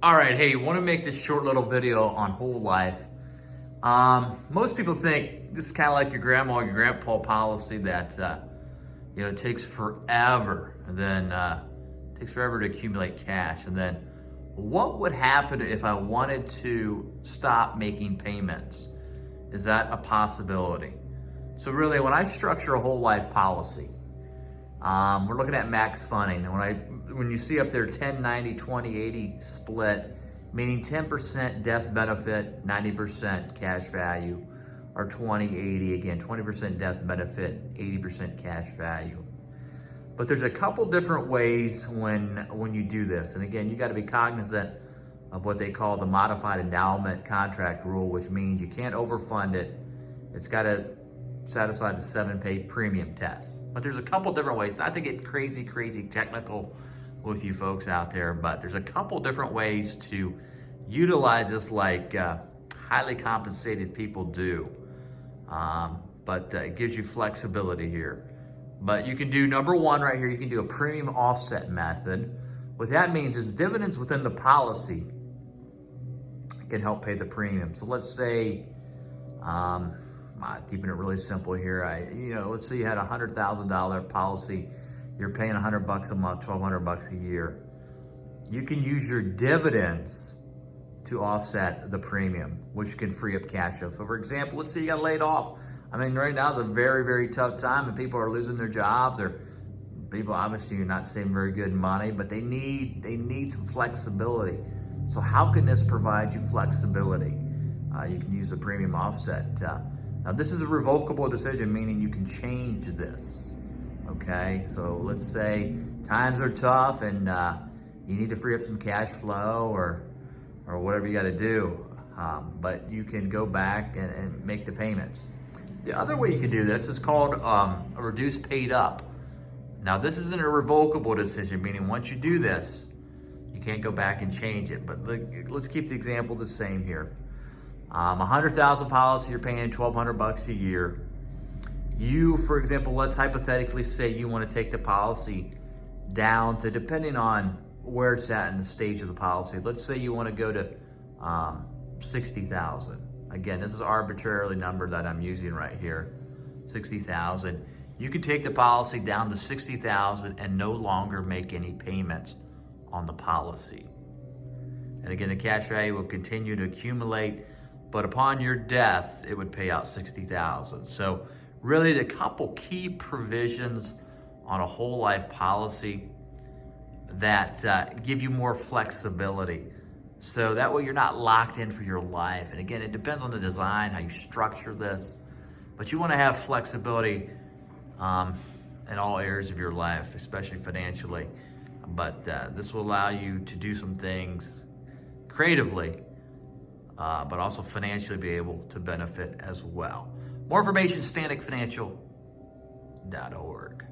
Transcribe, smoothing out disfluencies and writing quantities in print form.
All right, hey, want to make this short little video on whole life. Most people think this is kind of like your grandma or your grandpa policy that it takes forever, and then takes forever to accumulate cash. And then, what would happen if I wanted to stop making payments? Is that a possibility? So really, when I structure a whole life policy, we're looking at max funding. And when you see up there 10, 90, 20, 80 split, meaning 10% death benefit, 90% cash value, or 20, 80, again, 20% death benefit, 80% cash value. But there's a couple different ways when you do this. And again, you got to be cognizant of what they call the modified endowment contract rule, which means you can't overfund it. It's got to satisfy the 7-pay premium test. But there's a couple different ways, not to get crazy technical with you folks out there, but there's a couple different ways to utilize this like highly compensated people do. But it gives you flexibility here. But you can do number one right here, you can do a premium offset method. What that means is dividends within the policy can help pay the premium. So let's say, keeping it really simple here, let's say you had a $100,000 policy, you're paying $100 a month, $1,200 a year. You can use your dividends to offset the premium, which can free up cash flow. So for example, let's say you got laid off. I mean, right now is a very tough time and people are losing their jobs, or people obviously are not saving very good money, but they need some flexibility. So how can this provide you flexibility? You can use the premium offset. Now this is a revocable decision, meaning you can change this, okay? So let's say times are tough and you need to free up some cash flow or whatever you gotta do, but you can go back and make the payments. The other way you can do this is called a reduce paid up. Now this isn't a revocable decision, meaning once you do this, you can't go back and change it, but let's keep the example the same here. 100,000 policy, you're paying $1,200 a year. You, for example, let's hypothetically say you want to take the policy down to, depending on where it's at in the stage of the policy, let's say you want to go to 60,000. Again, this is arbitrarily number that I'm using right here, 60,000. You can take the policy down to 60,000 and no longer make any payments on the policy. And again, the cash value will continue to accumulate, but upon your death, it would pay out 60,000. So really the couple key provisions on a whole life policy that give you more flexibility. So that way you're not locked in for your life. And again, it depends on the design, how you structure this, but you want to have flexibility in all areas of your life, especially financially. But this will allow you to do some things creatively, but also financially be able to benefit as well. More information, stanicfinancial.org.